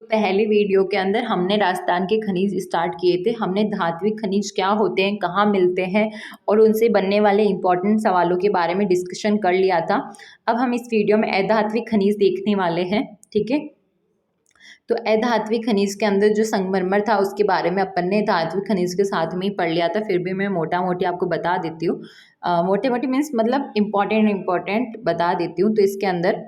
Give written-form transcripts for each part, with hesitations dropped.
पहली वीडियो के अंदर हमने राजस्थान के खनिज स्टार्ट किए थे। हमने धात्विक खनिज क्या होते हैं, कहाँ मिलते हैं और उनसे बनने वाले इंपॉर्टेंट सवालों के बारे में डिस्कशन कर लिया था। अब हम इस वीडियो में अधात्विक खनिज देखने वाले हैं। ठीक है, तो अधात्विक खनिज के अंदर जो संगमरमर था उसके बारे में अपन ने धात्विक खनिज के साथ में ही पढ़ लिया था, फिर भी मैं मोटा मोटी आपको बता देती हूँ। मोटे मोटे मीन्स मतलब इम्पॉर्टेंट बता देती हूँ। तो इसके अंदर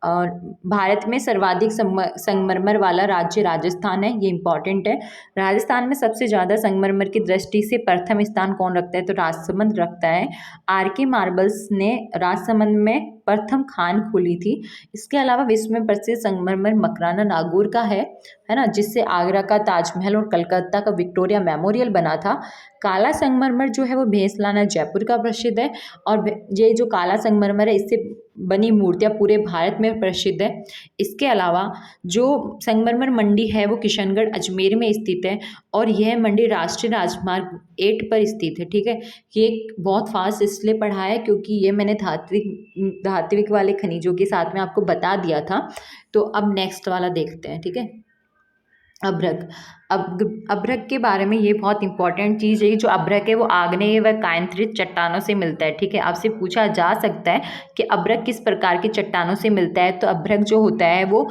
और भारत में सर्वाधिक संगमरमर वाला राज्य राजस्थान है, ये इंपॉर्टेंट है। राजस्थान में सबसे ज़्यादा संगमरमर की दृष्टि से प्रथम स्थान कौन रखता है, तो राजसमंद रखता है। आर.के. मार्बल्स ने राजसमंद में प्रथम खान खोली थी। इसके अलावा विश्व में प्रसिद्ध संगमरमर मकराना नागौर का है ना, जिससे आगरा का ताजमहल और कलकत्ता का विक्टोरिया मेमोरियल बना था। काला संगमरमर जो है वो भेंसलाना जयपुर का प्रसिद्ध है, और ये जो काला संगमरमर है इससे बनी मूर्तियाँ पूरे भारत में प्रसिद्ध है। इसके अलावा जो संगमरमर मंडी है वो किशनगढ़ अजमेर में स्थित है, और यह मंडी राष्ट्रीय राजमार्ग 8 पर स्थित है। ठीक है, ये बहुत फास्ट इसलिए पढ़ा है क्योंकि ये मैंने धात्विक वाले खनिजों के साथ में आपको बता दिया था। तो अब नेक्स्ट वाला देखते हैं। ठीक है, अभ्रक। अभ्रक के बारे में ये बहुत इंपॉर्टेंट चीज़ है। जो अभ्रक है वो आग्नेय व कायांतरित चट्टानों से मिलता है। ठीक है, आपसे पूछा जा सकता है कि अभ्रक किस प्रकार की चट्टानों से मिलता है, तो अभ्रक जो होता है वो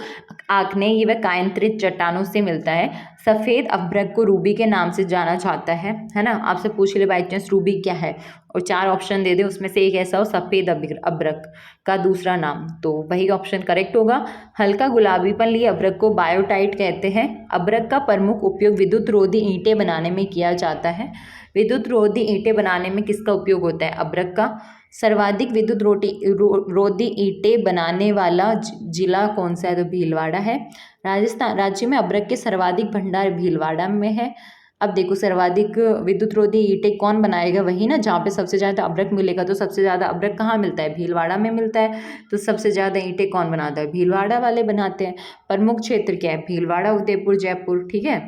आग्नेय व कायांतरित चट्टानों से मिलता है। सफ़ेद अभ्रक को रूबी के नाम से जाना जाता है ना। आपसे पूछ ले बाई चांस रूबी क्या है, और 4 ऑप्शन दे दे, उसमें से एक ऐसा हो सफ़ेद अभ्रक का दूसरा नाम, तो वही ऑप्शन करेक्ट होगा। हल्का गुलाबीपन लिए अभ्रक को बायोटाइट कहते हैं। अभ्रक का प्रमुख उपयोग विद्युत रोधी ईंटें बनाने में किया जाता है। विद्युत रोधी ईंटें बनाने में किसका उपयोग होता है, अभ्रक का। सर्वाधिक विद्युत रोधी ईंटें बनाने वाला जिला कौन सा है, तो भीलवाड़ा है। राजस्थान राज्य में अभ्रक के सर्वाधिक भंडार भीलवाड़ा में है। अब देखो, सर्वाधिक विद्युत रोधी ईंटें कौन बनाएगा, वही ना जहाँ पे सबसे ज़्यादा अभ्रक मिलेगा। तो सबसे ज़्यादा अभ्रक कहाँ मिलता है, भीलवाड़ा में मिलता है। तो सबसे ज़्यादा ईंटें कौन बनाता है, भीलवाड़ा वाले बनाते हैं। प्रमुख क्षेत्र क्या है, भीलवाड़ा, उदयपुर, जयपुर। ठीक है,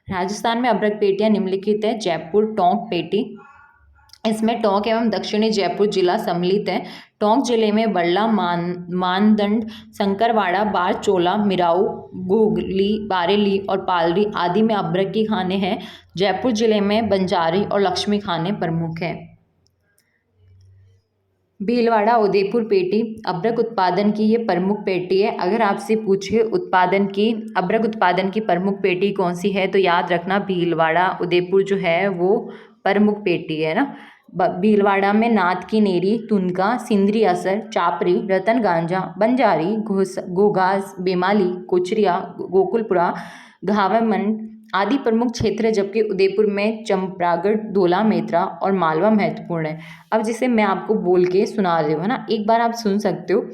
राजस्थान में अभ्रक पेटियाँ निम्नलिखित है। जयपुर टोंक पेटी, इसमें टोंक एवं दक्षिणी जयपुर जिला सम्मिलित है। टोंक जिले में बल्ला, मानदंड, शंकरवाड़ा, बारचोला, मिराऊ, घोगली, बारेली और पालरी आदि में अभ्रक की खानें हैं। जयपुर जिले में बंजारी और लक्ष्मी खानें प्रमुख हैं। भीलवाड़ा उदयपुर पेटी अभ्रक उत्पादन की ये प्रमुख पेटी है। अगर आपसे पूछे अभ्रक उत्पादन की प्रमुख पेटी कौन सी है, तो याद रखना भीलवाड़ा उदयपुर जो है वो प्रमुख पेटी है ना। भीलवाड़ा में नाथ की नेरी, तुनका, सिंदरी असर, चापरी, रतन गांजा, बंजारी, घोघास, बेमाली, कोचरिया, गोकुलपुरा, घावमंड आदि प्रमुख क्षेत्र है। जबकि उदयपुर में चंपागढ़, धोला मेत्रा और मालवा महत्वपूर्ण है। अब जिसे मैं आपको बोल के सुना रही हूँ ना, एक बार आप सुन सकते हो,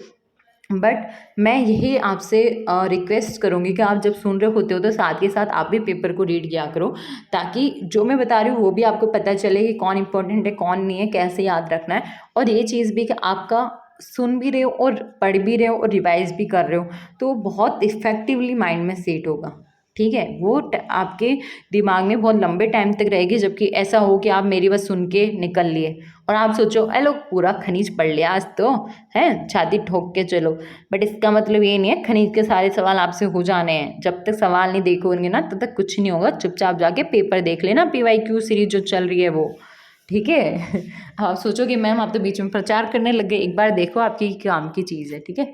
बट मैं यही आपसे रिक्वेस्ट करूँगी कि आप जब सुन रहे होते हो तो साथ के साथ आप भी पेपर को रीड किया करो, ताकि जो मैं बता रही हूँ वो भी आपको पता चले कि कौन इंपॉर्टेंट है कौन नहीं है, कैसे याद रखना है। और ये चीज़ भी कि आपका सुन भी रहे हो और पढ़ भी रहे हो और रिवाइज भी कर रहे हो, तो बहुत इफेक्टिवली माइंड में सेट होगा। ठीक है, वो आपके दिमाग में बहुत लंबे टाइम तक रहेगी। जबकि ऐसा हो कि आप मेरी बस सुन के निकल लिए और आप सोचो ए लोग पूरा खनिज पढ़ लिया आज तो है, छाती ठोक के चलो, बट इसका मतलब ये नहीं है खनिज के सारे सवाल आपसे हो जाने हैं। जब तक सवाल नहीं देखोगे ना तब तक कुछ नहीं होगा। चुपचाप जाके पेपर देख लेना, PYQ सीरीज जो चल रही है वो। ठीक है आप सोचो कि मैम आप तो बीच में प्रचार करने लग गए, एक बार देखो आपकी काम की चीज़ है। ठीक है,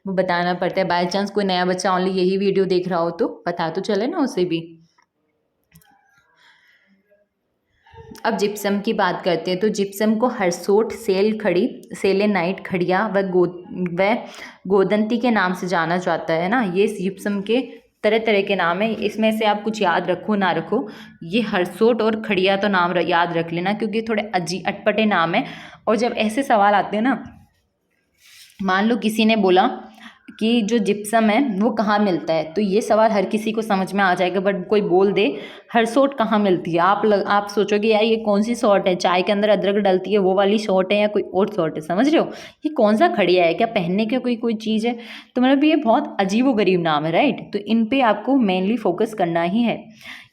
वो बताना पड़ता है। बाय चांस कोई नया बच्चा ओनली यही वीडियो देख रहा हो तो पता तो चले ना उसे भी। अब जिप्सम की बात करते हैं, तो जिप्सम को हरसोट, सेल खड़ी, सेलेनाइट, खड़िया व गोदंती के नाम से जाना जाता है ना। ये जिप्सम के तरह तरह के नाम है। इसमें से आप कुछ याद रखो ना रखो, ये हरसोट और खड़िया तो नाम याद रख लेना, क्योंकि थोड़े अटपटे नाम है। और जब ऐसे सवाल आते हैं ना, मान लो किसी ने बोला कि जो जिप्सम है वो कहाँ मिलता है, तो ये सवाल हर किसी को समझ में आ जाएगा। बट कोई बोल दे हरसोट कहाँ मिलती है, आप सोचोगे यार ये कौन सी सॉर्ट है, चाय के अंदर अदरक डलती है वो वाली सॉर्ट है या कोई और सॉर्ट है, समझ रहे हो। ये कौन सा खड़िया है, क्या पहनने की कोई चीज़ है, तो मतलब ये बहुत अजीबोगरीब नाम है, राइट। तो इन पे आपको मेनली फोकस करना ही है।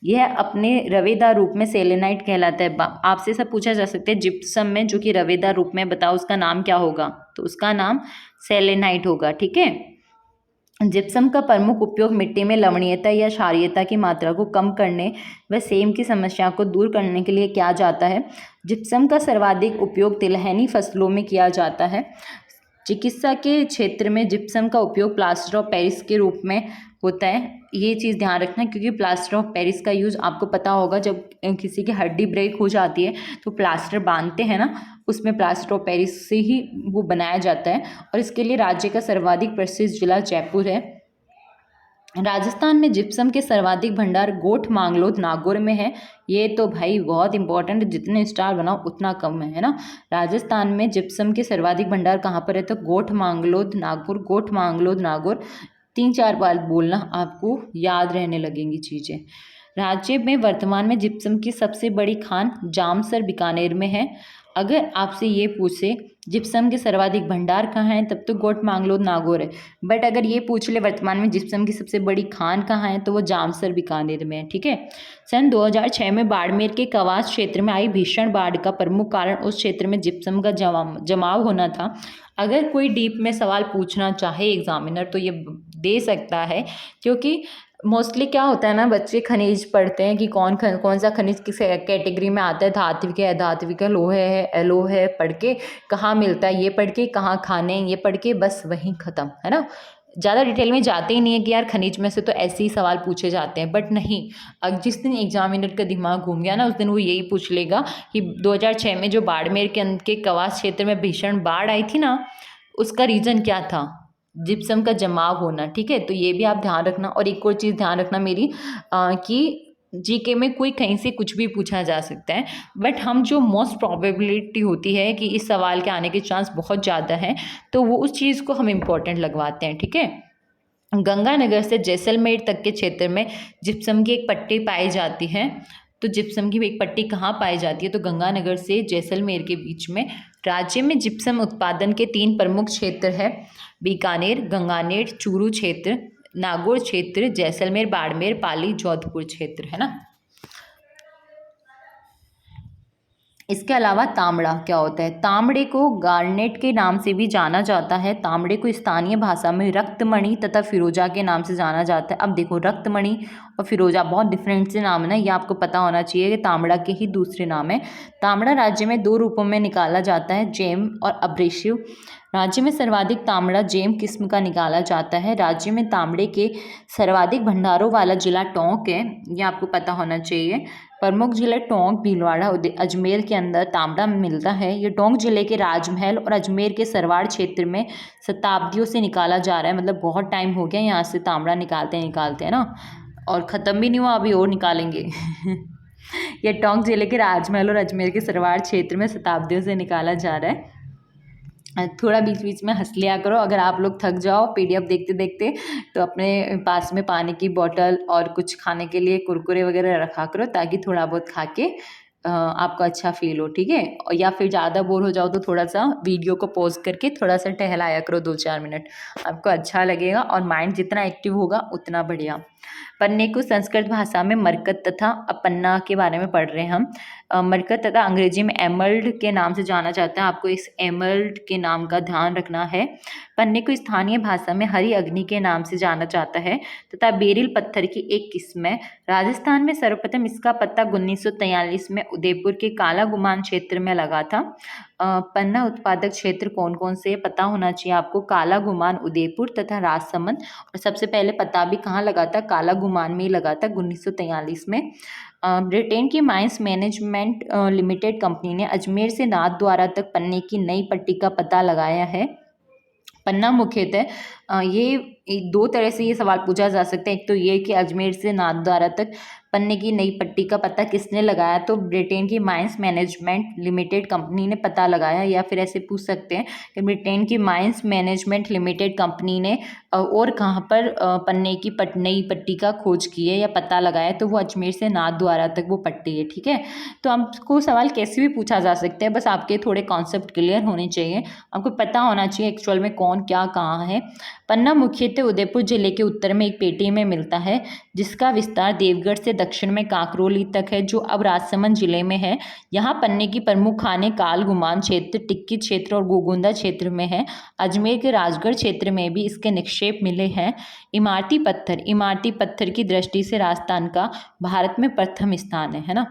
यह अपने रवेदार रूप में सेलेनाइट कहलाता है। आपसे सब पूछा जा सकता है जिप्सम में जो कि रवेदार रूप में बताओ उसका नाम क्या होगा, तो उसका नाम सेलेनाइट होगा। ठीक है, जिप्सम का प्रमुख उपयोग मिट्टी में लवणीयता या क्षारीयता की मात्रा को कम करने व सेम की समस्या को दूर करने के लिए किया जाता है। जिप्सम का सर्वाधिक उपयोग तिलहनी फसलों में किया जाता है। चिकित्सा के क्षेत्र में जिप्सम का उपयोग प्लास्टर ऑफ पेरिस के रूप में होता है। ये चीज़ ध्यान रखना, क्योंकि प्लास्टर ऑफ पेरिस का यूज़ आपको पता होगा, जब किसी की हड्डी ब्रेक हो जाती है तो प्लास्टर बांधते हैं ना, उसमें प्लास्टर ऑफ पेरिस से ही वो बनाया जाता है। और इसके लिए राज्य का सर्वाधिक प्रसिद्ध जिला जयपुर है। राजस्थान में जिप्सम के सर्वाधिक भंडार गोठ मांगलोद नागौर में है। ये तो भाई बहुत इंपॉर्टेंट, जितने स्टार बनाओ उतना कम है ना। राजस्थान में जिप्सम के सर्वाधिक भंडार कहाँ पर है, तो गोठ मांगलोद नागौर, गोठ मांगलोद नागौर। 3-4 बार बोलना, आपको याद रहने लगेंगी चीज़ें। राज्य में वर्तमान में जिप्सम की सबसे बड़ी खान जामसर बीकानेर में है। अगर आपसे ये पूछे जिप्सम के सर्वाधिक भंडार कहाँ हैं, तब तो गोठ मांगलोद नागौर है। बट अगर ये पूछ ले वर्तमान में जिप्सम की सबसे बड़ी खान कहाँ है, तो वो जामसर बीकानेर में है। ठीक है। सन 2006 में बाड़मेर के कवास क्षेत्र में आई भीषण बाढ़ का प्रमुख कारण उस क्षेत्र में जिप्सम का जमाव होना था। अगर कोई डीप में सवाल पूछना चाहे एग्जामिनर तो ये दे सकता है, क्योंकि मोस्टली क्या होता है ना, बच्चे खनिज पढ़ते हैं कि कौन सा खनिज किस कैटेगरी में आता है, धात्विक है, अधात्विक है, लोहे है, अलोह है, पढ़ के कहाँ मिलता है ये पढ़ के, कहाँ खाने ये पढ़ के, बस वहीं ख़त्म है ना। ज़्यादा डिटेल में जाते ही नहीं है कि यार खनिज में से तो ऐसे ही सवाल पूछे जाते हैं, बट नहीं। अब जिस दिन एग्जामिनर का दिमाग घूम गया ना, उस दिन वो यही पूछ लेगा कि 2006 में जो बाड़मेर के कवास क्षेत्र में भीषण बाढ़ आई थी ना, उसका रीज़न क्या था, जिप्सम का जमाव होना। ठीक है, तो ये भी आप ध्यान रखना। और एक और चीज़ ध्यान रखना मेरी, कि जीके में कोई कहीं से कुछ भी पूछा जा सकता है, बट हम जो मोस्ट प्रोबेबिलिटी होती है कि इस सवाल के आने के चांस बहुत ज़्यादा हैं, तो वो उस चीज़ को हम इम्पोर्टेंट लगवाते हैं। ठीक है। गंगानगर से जैसलमेर तक के क्षेत्र में जिप्सम की एक पट्टी पाई जाती है। तो जिप्सम की एक पट्टी कहाँ पाई जाती है, तो गंगानगर से जैसलमेर के बीच में। राज्य में जिप्सम उत्पादन के 3 प्रमुख क्षेत्र है, बीकानेर, गंगानेर, चूरू क्षेत्र, नागौर क्षेत्र, जैसलमेर, बाड़मेर, पाली, जोधपुर क्षेत्र, है ना। इसके अलावा तांबड़ा क्या होता है, तांबड़े को गार्नेट के नाम से भी जाना जाता है। तांबड़े को स्थानीय भाषा में रक्तमणि तथा फिरोजा के नाम से जाना जाता है। अब देखो, रक्तमणि और फिरोजा बहुत डिफरेंट से नाम है ना, ये आपको पता होना चाहिए कि तांबड़ा के ही दूसरे नाम है। तांबड़ा राज्य में 2 रूपों में निकाला जाता है, जेम और अब्रेसिव। राज्य में सर्वाधिक तांबड़ा जेम किस्म का निकाला जाता है। राज्य में तांबड़े के सर्वाधिक भंडारों वाला जिला टोंक है, ये आपको पता होना चाहिए। प्रमुख जिले टोंक, भीलवाड़ा, अजमेर के अंदर तांबड़ा मिलता है। ये टोंक जिले के राजमहल और अजमेर के सरवाड़ क्षेत्र में शताब्दियों से निकाला जा रहा है, मतलब बहुत टाइम हो गया यहाँ से तांबड़ा निकालते हैं ना, और ख़त्म भी नहीं हुआ, अभी और निकालेंगे। ये टोंक जिले के राजमहल और अजमेर के सरवाड़ क्षेत्र में शताब्दियों से निकाला जा रहा है। थोड़ा बीच बीच में हंस लिया करो, अगर आप लोग थक जाओ पीडीएफ देखते देखते तो अपने पास में पानी की बोतल और कुछ खाने के लिए कुरकुरे वगैरह रखा करो, ताकि थोड़ा बहुत खा के आपको अच्छा फील हो। ठीक है। या फिर ज़्यादा बोर हो जाओ तो थोड़ा सा वीडियो को पॉज करके थोड़ा सा टहलाया करो 2-4 मिनट, आपको अच्छा लगेगा और माइंड जितना एक्टिव होगा उतना बढ़िया। पन्ने को संस्कृत भाषा में मरकत तथा अपन्ना के बारे में पढ़ रहे हैं हम। मरकत तथा अंग्रेजी में एमर्ल्ड के नाम से जाना जाता है, आपको इस एमर्ल्ड के नाम का ध्यान रखना है। पन्ने को स्थानीय भाषा में हरी अग्नि के नाम से जाना जाता है तथा बेरिल पत्थर की एक किस्म है। राजस्थान में सर्वप्रथम इसका पत्ता 1943 में उदयपुर के काला गुमान क्षेत्र में लगा था। पन्ना उत्पादक क्षेत्र कौन कौन से पता होना चाहिए आपको, काला गुमान, उदयपुर तथा राजसमंद। और सबसे पहले पता भी कहाँ लगा था, काला गुमान में ही लगा था 1943 में। ब्रिटेन की माइंस मैनेजमेंट लिमिटेड कंपनी ने अजमेर से नाथद्वारा तक पन्ने की नई पट्टी का पता लगाया है। पन्ना मुख्यतः ये 2 तरह से ये सवाल पूछा जा सकता है। एक तो ये कि अजमेर से नाथद्वारा तक पन्ने की नई पट्टी का पता किसने लगाया, तो ब्रिटेन की माइंस मैनेजमेंट लिमिटेड कंपनी ने पता लगाया। या फिर ऐसे पूछ सकते हैं कि ब्रिटेन की माइंस मैनेजमेंट लिमिटेड कंपनी ने और कहाँ पर पन्ने की नई पट्टी का खोज की है या पता लगाया, तो वो अजमेर से नाथद्वारा तक वो पट्टी है। ठीक है। तो आपको सवाल कैसे भी पूछा जा सकता है, बस आपके थोड़े कॉन्सेप्ट क्लियर होने चाहिए, आपको पता होना चाहिए एक्चुअल में कौन क्या कहाँ है। पन्ना मुख्यतः उदयपुर जिले के उत्तर में एक पेटी में मिलता है, जिसका विस्तार देवगढ़ से दक्षिण में कांकरोली तक है, जो अब राजसमंद जिले में है। यहाँ पन्ने की प्रमुख खाने काल गुमान क्षेत्र, टिक्की क्षेत्र और गोगुंदा क्षेत्र में है। अजमेर के राजगढ़ क्षेत्र में भी इसके निक्षेप मिले हैं। इमारती पत्थर की दृष्टि से राजस्थान का भारत में प्रथम स्थान है ना।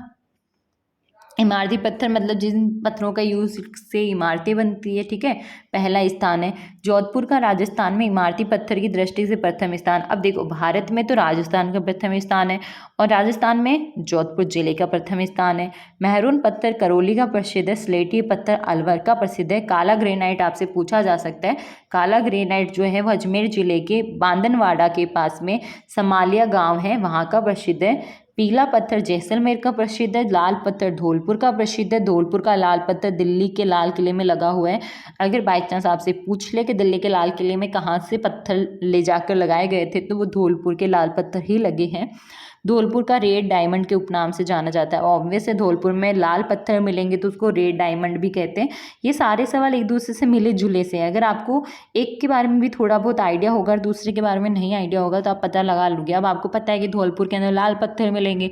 इमारती पत्थर मतलब जिन पत्थरों का यूज़ से इमारतें बनती है, ठीक है, पहला स्थान है। जोधपुर का राजस्थान में इमारती पत्थर की दृष्टि से प्रथम स्थान। अब देखो, भारत में तो राजस्थान का प्रथम स्थान है और राजस्थान में जोधपुर जिले का प्रथम स्थान है। मेहरून पत्थर करौली का प्रसिद्ध है। स्लेटी पत्थर अलवर का प्रसिद्ध है। काला ग्रेनाइट आपसे पूछा जा सकता है। काला ग्रेनाइट जो है वो अजमेर जिले के बांदनवाड़ा के पास में समालिया गाँव है, वहाँ का प्रसिद्ध है। पीला पत्थर जैसलमेर का प्रसिद्ध है। लाल पत्थर धौलपुर का प्रसिद्ध है। धौलपुर का लाल पत्थर दिल्ली के लाल किले में लगा हुआ है। अगर बाई चांस आपसे पूछ ले कि दिल्ली के लाल किले में कहाँ से पत्थर ले जाकर लगाए गए थे, तो वो धौलपुर के लाल पत्थर ही लगे हैं। धौलपुर का रेड डायमंड के उपनाम से जाना जाता है। ऑब्वियस है, धौलपुर में लाल पत्थर मिलेंगे तो उसको रेड डायमंड भी कहते हैं। ये सारे सवाल एक दूसरे से मिले जुले से हैं। अगर आपको एक के बारे में भी थोड़ा बहुत आइडिया होगा और दूसरे के बारे में नहीं आइडिया होगा तो आप पता लगा लोगे। अब आपको पता है कि धौलपुर के अंदर लाल पत्थर मिलेंगे,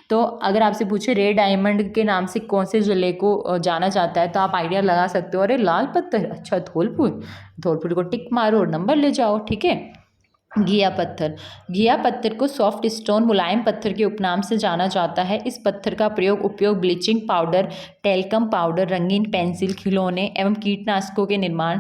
तो अगर आपसे पूछे रेड डायमंड के नाम से कौन से जिले को जाना जाता है, तो आप आइडिया लगा सकते हो, अरे लाल पत्थर, अच्छा धौलपुर को टिक मारो और नंबर ले जाओ, ठीक है। घिया पत्थर को सॉफ्ट स्टोन मुलायम पत्थर के उपनाम से जाना जाता है। इस पत्थर का उपयोग ब्लीचिंग पाउडर, टेल्कम पाउडर, रंगीन पेंसिल, खिलौने एवं कीटनाशकों के निर्माण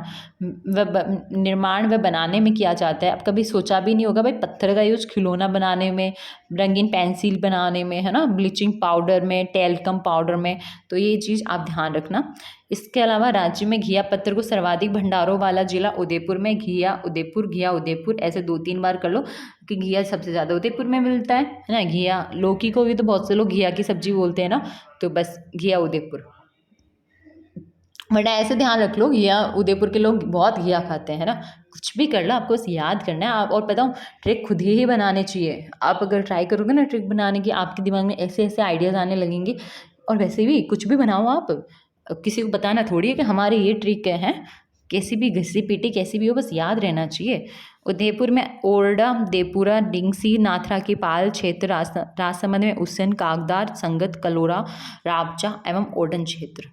व बनाने में किया जाता है। अब कभी सोचा भी नहीं होगा भाई पत्थर का यूज खिलौना बनाने में, रंगीन पेंसिल बनाने में, है ना, ब्लीचिंग पाउडर में, टेल्कम पाउडर में, तो ये चीज़ आप ध्यान रखना। इसके अलावा राज्य में घिया पत्थर को सर्वाधिक भंडारों वाला जिला उदयपुर में। घिया उदयपुर ऐसे 2-3 बार कर लो कि घिया सबसे ज़्यादा उदयपुर में मिलता है ना। घिया लौकी को भी तो बहुत से लोग घिया की सब्जी बोलते हैं ना, तो बस घिया उदयपुर। वरना ऐसे ध्यान रख लो, घिया उदयपुर के लोग बहुत घिया खाते हैं ना। कुछ भी कर लो, आपको बस याद करना है। आप और बताऊँ, ट्रिक खुद ही बनाने चाहिए। आप अगर ट्राई करोगे ना ट्रिक बनाने की, आपके दिमाग में ऐसे ऐसे आइडियाज़ आने लगेंगे। और वैसे भी कुछ भी बनाओ आप, किसी को बताना थोड़ी है कि हमारे ये ट्रिक है। कैसी भी घिसी पीटी कैसी भी हो, बस याद रहना चाहिए। उदयपुर में ओरडा, देपुरा, डिंगसी, नाथरा की पाल क्षेत्र, राजसमंद में उस्सैन, कागदार, संगत, कलोरा, रावचा एवं ओडन क्षेत्र।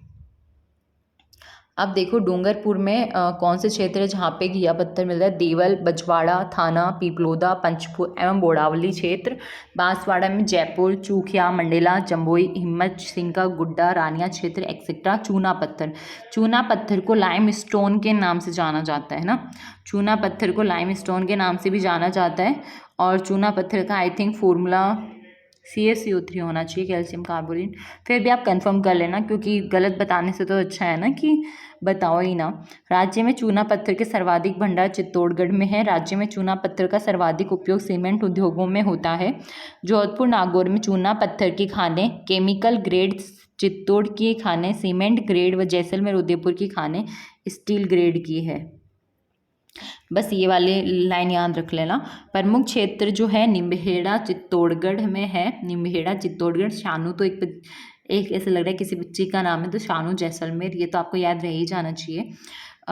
अब देखो, डूंगरपुर में कौन से क्षेत्र है जहाँ पे घिया पत्थर मिल रहा है? देवल, बजवाड़ा, थाना, पीपलोदा, पंचपुर एवं बोड़ावली क्षेत्र। बांसवाड़ा में जयपुर, चूखिया, मंडेला, जम्बोई, हिम्मत सिंह का गुड्डा, रानिया क्षेत्र एक्सेट्रा। चूना पत्थर को लाइम स्टोन के नाम से जाना जाता है ना। चूना पत्थर को लाइम स्टोन के नाम से भी जाना जाता है। और चूना पत्थर का आई थिंक फॉर्मूला CaCO3 होना चाहिए, कैल्शियम कार्बोनेट। फिर भी आप कंफर्म कर लेना, क्योंकि गलत बताने से तो अच्छा है ना कि बताओ ही ना। राज्य में चूना पत्थर के सर्वाधिक भंडार चित्तौड़गढ़ में है। राज्य में चूना पत्थर का सर्वाधिक उपयोग सीमेंट उद्योगों में होता है। जोधपुर नागौर में चूना पत्थर की खानें केमिकल ग्रेड, चित्तौड़ की खानें सीमेंट ग्रेड व जैसलमेर उदयपुर की खानें स्टील ग्रेड की है। बस ये वाले लाइन याद रख लेना। प्रमुख क्षेत्र जो है निम्बहेड़ा चित्तौड़गढ़ में है। निम्बहेड़ा चित्तौड़गढ़। शानू तो एक ऐसे लग रहा है किसी बच्ची का नाम है, तो शानू जैसलमेर, ये तो आपको याद रह ही जाना चाहिए।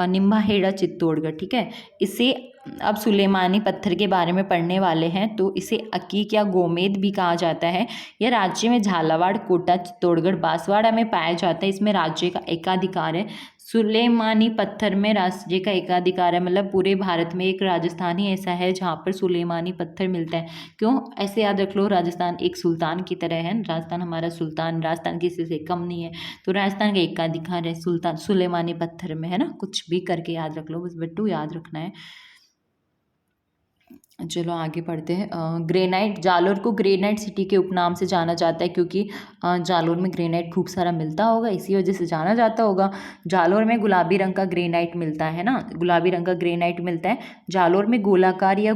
निम्बाहेड़ा चित्तौड़गढ़, ठीक है। इसे अब सुलेमानी पत्थर के बारे में पढ़ने वाले हैं, तो इसे अकीक या गोमेद भी कहा जाता है। यह राज्य में झालावाड़, कोटा, चित्तौड़गढ़, बांसवाड़ा में पाया जाता है। इसमें राज्य का एकाधिकार है। सुलेमानी पत्थर में राज्य का एकाधिकार है, मतलब पूरे भारत में एक राजस्थान ही ऐसा है जहाँ पर सुलेमानी पत्थर मिलता है। क्यों? ऐसे याद रख लो, राजस्थान एक सुल्तान की तरह है। राजस्थान हमारा सुल्तान, राजस्थान किसी से कम नहीं है, तो राजस्थान का एकाधिकार है सुल्तान सुलेमानी पत्थर में, है ना। कुछ भी करके याद रख लो, बस बिट्टू याद रखना है। चलो आगे पढ़ते हैं। ग्रेनाइट। जालोर को ग्रेनाइट सिटी के उपनाम से जाना जाता है, क्योंकि जालोर में ग्रेनाइट खूब सारा मिलता होगा, इसी वजह से जाना जाता होगा। जालोर में गुलाबी रंग का ग्रेनाइट मिलता है ना, गुलाबी रंग का ग्रेनाइट मिलता है। जालोर में गोलाकार या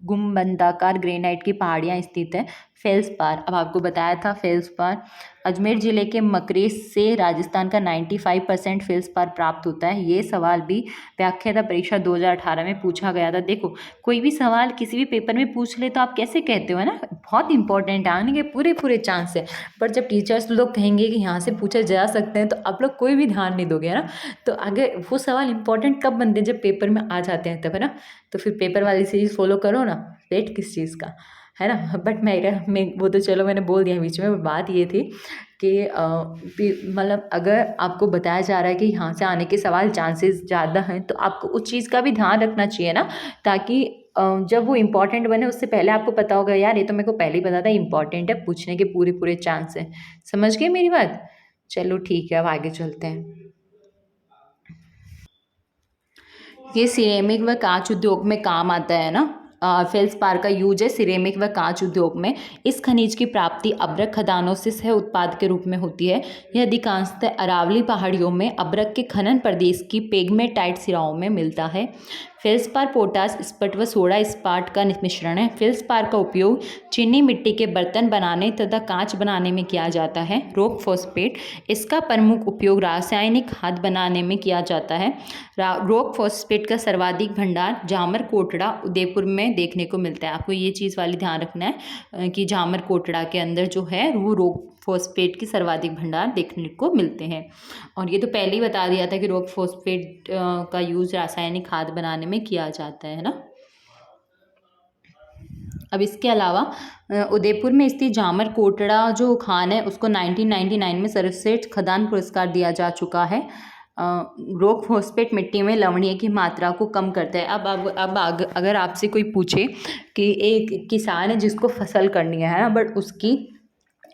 गुंबदाकार ग्रेनाइट की पहाड़ियाँ स्थित है। फेल्सपार, अब आपको बताया था फेल्सपार। अजमेर जिले के मकरेस से राजस्थान का 95% फेल्सपार प्राप्त होता है। ये सवाल भी व्याख्याता परीक्षा 2018 में पूछा गया था। देखो, कोई भी सवाल किसी भी पेपर में पूछ ले तो आप कैसे कहते हो, है ना, बहुत इंपॉर्टेंट है, आने के पूरे पूरे चांस है। पर जब टीचर्स लोग कहेंगे कि यहाँ से पूछा जा सकते हैं तो आप लोग कोई भी ध्यान नहीं दोगे, है ना। तो अगर वो सवाल इंपॉर्टेंट कब बनते हैं, जब पेपर में आ जाते हैं तब, है ना। तो फिर पेपर वाली सीरीज फॉलो करो ना, वेट किस चीज़ का, है ना। बट मैं वो तो चलो मैंने बोल दिया बीच में। बात ये थी कि मतलब अगर आपको बताया जा रहा है कि यहाँ से आने के सवाल चांसेस ज़्यादा हैं, तो आपको उस चीज़ का भी ध्यान रखना चाहिए ना, ताकि जब वो इम्पॉर्टेंट बने उससे पहले आपको पता होगा, यार ये तो मेरे को पहले ही पता था इम्पॉर्टेंट है, पूछने के पूरे पूरे चांस हैं। समझ गए मेरी बात। चलो ठीक है, अब आगे चलते हैं। ये सिरेमिक व कांच उद्योग में काम आता है ना। फेल्सपार का यूज है सिरेमिक व कांच उद्योग में। इस खनिज की प्राप्ति अब्रक खदानों से सह उत्पाद के रूप में होती है। यह अधिकांशतः अरावली पहाड़ियों में अब्रक के खनन प्रदेश की पेग्मेटाइट सिराओं में मिलता है। फेल्सपार पोटास स्पट व सोडा इस्पाट का मिश्रण है। फेल्सपार का उपयोग चीनी मिट्टी के बर्तन बनाने तथा कांच बनाने में किया जाता है। रॉक फॉस्फेट, इसका प्रमुख उपयोग रासायनिक खाद बनाने में किया जाता है। रॉक फॉस्फेट का सर्वाधिक भंडार जामर कोटड़ा उदयपुर में देखने को मिलता है। आपको ये चीज़ वाली ध्यान रखना है कि जामर कोटड़ा के अंदर जो है वो रॉक फॉस्फेट की सर्वाधिक भंडार देखने को मिलते हैं। और ये तो पहले ही बता दिया था कि रॉक फॉस्फेट का यूज़ रासायनिक खाद बनाने में किया जाता है ना। अब इसके अलावा उदयपुर में स्थित जामर कोटड़ा जो खान है उसको 1999 में सर्वश्रेष्ठ खदान पुरस्कार दिया जा चुका है। रॉक फॉस्फेट मिट्टी में लवणीय की मात्रा को कम करता है। अब अगर आपसे कोई पूछे कि एक किसान है जिसको फसल करनी है ना, बट उसकी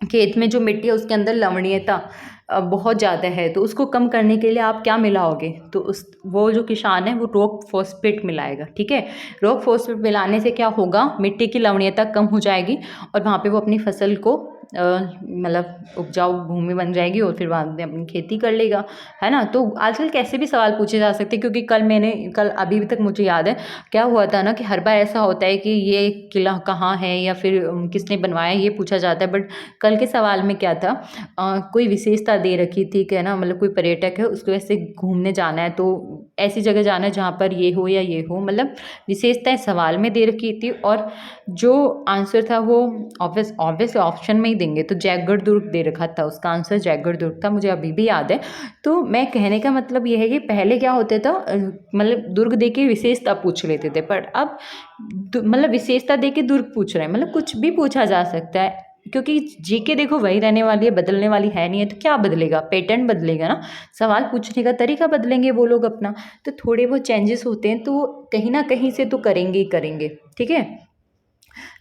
खेत में जो मिट्टी है उसके अंदर लवणीयता बहुत ज़्यादा है, तो उसको कम करने के लिए आप क्या मिलाओगे, तो वो जो किसान है वो रॉक फॉस्फेट मिलाएगा। ठीक है, रॉक फॉस्फेट मिलाने से क्या होगा, मिट्टी की लवणीयता कम हो जाएगी और वहाँ पे वो अपनी फसल को मतलब उपजाऊ भूमि बन जाएगी और फिर बाद में अपनी खेती कर लेगा, है ना। तो आजकल कैसे भी सवाल पूछे जा सकते हैं, क्योंकि कल अभी तक मुझे याद है क्या हुआ था ना, कि हर बार ऐसा होता है कि ये किला कहाँ है या फिर किसने बनवाया ये पूछा जाता है। बट कल के सवाल में क्या था, कोई विशेषता दे रखी थी कि ना, मतलब कोई पर्यटक है उसको ऐसे घूमने जाना है तो ऐसी जगह जाना है जहाँ पर ये हो या ये हो, मतलब विशेषताएं सवाल में दे रखी थी। और जो आंसर था वो ऑब्वियस ऑप्शन में ही देंगे, तो जयगढ़ दुर्ग दे रखा था, उसका आंसर जयगढ़ दुर्ग था, मुझे अभी भी याद है। तो मैं कहने का मतलब ये है कि पहले क्या होता था, मतलब दुर्ग दे के विशेषता पूछ लेते थे, पर अब मतलब विशेषता दे के दुर्ग पूछ रहे हैं, मतलब कुछ भी पूछा जा सकता है। क्योंकि जीके देखो वही रहने वाली है, बदलने वाली है नहीं है, तो क्या बदलेगा, पैटर्न बदलेगा ना, सवाल पूछने का तरीका बदलेंगे वो लोग अपना, तो थोड़े वो चेंजेस होते हैं, तो कहीं ना कहीं से तो करेंगे ही करेंगे। ठीक है,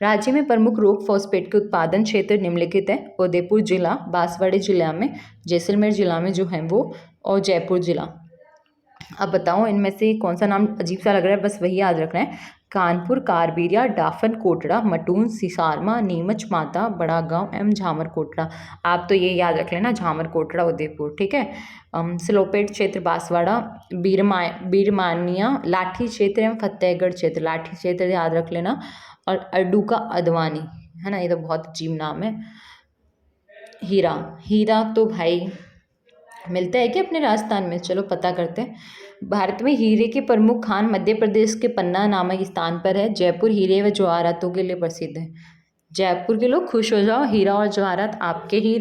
राज्य में प्रमुख रॉक फॉस्फेट के उत्पादन क्षेत्र निम्नलिखित है। उदयपुर जिला, बांसवाड़ा जिला में, जैसलमेर जिला में जो है वो, और जयपुर जिला। अब बताओ इनमें से कौन सा नाम अजीब सा लग रहा है, बस वही याद रखना है। कानपुर, कारबीरिया, डाफन कोटड़ा, मटून, सिसारमा, नीमच माता, बड़ा गांव एवं झामर कोटड़ा। आप तो ये याद रख लेना, झामर कोटड़ा उदयपुर। ठीक है, सिलोपेट क्षेत्र बांसवाड़ा, बीरमानिया लाठी क्षेत्र एवं फतेहगढ़ क्षेत्र, लाठी क्षेत्र याद रख लेना। और अड्डू का अदवानी, है ना, ये तो बहुत अजीब नाम है। हीरा, हीरा तो भाई मिलता है क्या अपने राजस्थान में, चलो पता करते हैं। भारत में हीरे के प्रमुख खान मध्य प्रदेश के पन्ना नामक स्थान पर है। जयपुर हीरे व जवाहरातों के लिए प्रसिद्ध है। जयपुर के लोग खुश हो जाओ, हीरा और जवाहरात आपके ही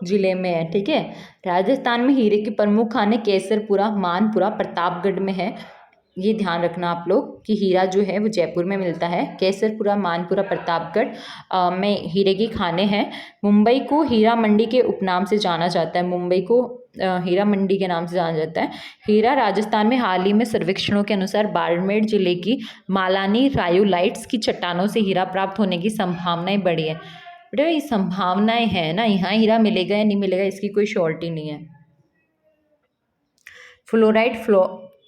जिले में है। ठीक है, राजस्थान में हीरे के प्रमुख खान है केसरपुरा, मानपुरा, प्रतापगढ़ में है। ये ध्यान रखना आप लोग कि हीरा जो है वो जयपुर में मिलता है, केसरपुरा, मानपुरा, प्रतापगढ़ में हीरे की खानें हैं। मुंबई को हीरा मंडी के उपनाम से जाना जाता है, मुंबई को हीरा मंडी के नाम से जाना जाता है। हीरा राजस्थान में हाल ही में सर्वेक्षणों के अनुसार बाड़मेर जिले की मालानी रायोलाइट्स की चट्टानों से हीरा प्राप्त होने की संभावनाएं बढ़ी है। बेटा ये संभावनाएं हैं ना, यहाँ हीरा मिलेगा या नहीं मिलेगा इसकी कोई श्योरिटी नहीं है।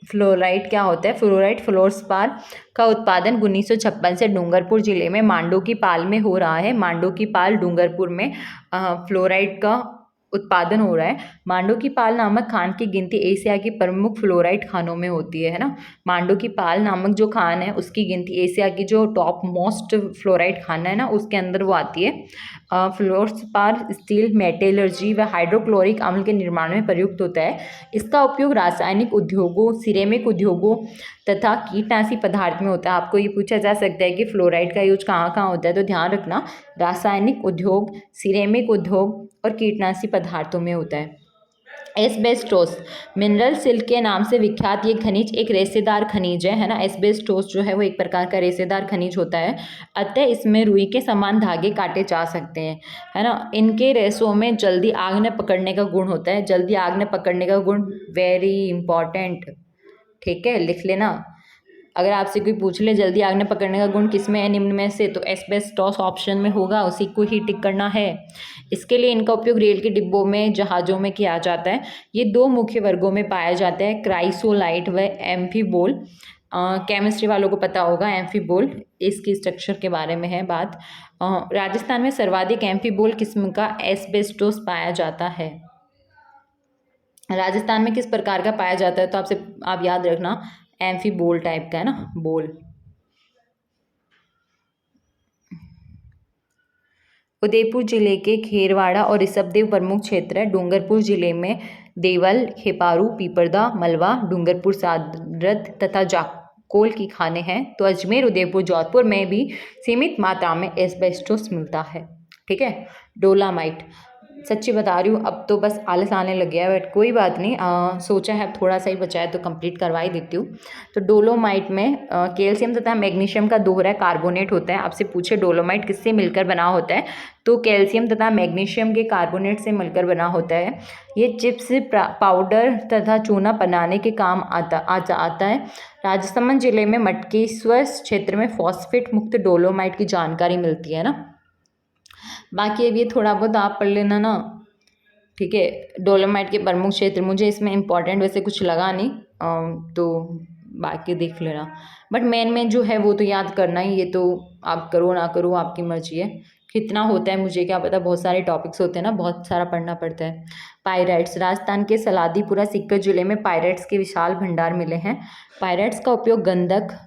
फ्लोराइट क्या होता है, फ्लोराइट फ्लोरस्पार का उत्पादन 1956 से डूंगरपुर जिले में मांडो की पाल में हो रहा है। मांडो की पाल डूंगरपुर में फ्लोराइट का उत्पादन हो रहा है। मांडो की पाल नामक खान की गिनती एशिया की प्रमुख फ्लोराइट खानों में होती है ना। मांडो की पाल नामक जो खान है उसकी गिनती एशिया की जो टॉप मोस्ट फ्लोराइट खान है ना उसके अंदर वो आती है। फ्लोरस्पार स्टील, मेटलर्जी व हाइड्रोक्लोरिक अम्ल के निर्माण में प्रयुक्त होता है। इसका उपयोग रासायनिक उद्योगों, सिरेमिक उद्योगों तथा कीटनाशी पदार्थ में होता है। आपको ये पूछा जा सकता है कि फ्लोराइड का यूज कहाँ कहाँ होता है, तो ध्यान रखना रासायनिक उद्योग, सिरेमिक उद्योग और कीटनाशी पदार्थों में होता है। एस्बेस्टोस मिनरल सिल्क के नाम से विख्यात ये खनिज एक रेशेदार खनिज है ना। एस्बेस्टोस जो है वो एक प्रकार का रेशेदार खनिज होता है, अतः इसमें रुई के समान धागे काटे जा सकते हैं, है ना। इनके रेशों में जल्दी आग न पकड़ने का गुण होता है, जल्दी आग न पकड़ने का गुण, वेरी इंपॉर्टेंट, ठीक है, लिख लेना। अगर आपसे कोई पूछ ले जल्दी आग न पकड़ने का गुण किसमें है निम्न में से, तो एस्बेस्टोस ऑप्शन में होगा, उसी को ही टिक करना है। इसके लिए इनका उपयोग रेल के डिब्बों में, जहाज़ों में किया जाता है। ये दो मुख्य वर्गों में पाया जाता है, क्राइसोलाइट व एम्फीबोल। केमिस्ट्री वालों को पता होगा एम्फीबोल, इसकी स्ट्रक्चर के बारे में है बात। राजस्थान में सर्वाधिक एम्फीबोल किस्म का एस्बेस्टोस पाया जाता है। राजस्थान में किस प्रकार का पाया जाता है, तो आप याद रखना एम्फीबोल टाइप का है ना, बोल। उदयपुर जिले के खेरवाड़ा और ऋषभदेव प्रमुख क्षेत्र है। डूंगरपुर जिले में देवल, खेपारू, पीपरदा, मलवा, डूंगरपुर सारद तथा जाकोल की खानें हैं। तो अजमेर, उदयपुर, जौनपुर में भी सीमित मात्रा में एस्बेस्टोस मिलता है, ठीक है। डोलामाइट, सच्ची बता रही हूँ अब तो बस आलस आने लग गया है, बट कोई बात नहीं, सोचा है अब थोड़ा सा ही बचा है तो कंप्लीट करवा ही देती हूँ। तो डोलोमाइट में कैल्शियम तथा मैग्नीशियम का दोहरा कार्बोनेट होता है। आपसे पूछे डोलोमाइट किससे मिलकर बना होता है, तो कैल्शियम तथा मैग्नीशियम के कार्बोनेट से मिलकर बना होता है। ये चिप्स, पाउडर तथा चूना बनाने के काम आता है। राजसमंद जिले में मटकेश्वर क्षेत्र में फॉस्फेट मुक्त डोलोमाइट की जानकारी मिलती है ना। बाकी अब ये थोड़ा बहुत आप पढ़ लेना ना, ठीक है। डोलोमाइट के प्रमुख क्षेत्र, मुझे इसमें इंपॉर्टेंट वैसे कुछ लगा नहीं, तो बाकी देख लेना, बट मेन जो है वो तो याद करना ही, ये तो आप करो ना करो आपकी मर्जी है। कितना होता है मुझे क्या पता, बहुत सारे टॉपिक्स होते हैं ना, बहुत सारा पढ़ना पड़ता है। पायराइट्स, राजस्थान के सलादीपुरा सीकर जिले में पायराइट्स के विशाल भंडार मिले हैं। पायराइट्स का उपयोग गंधक,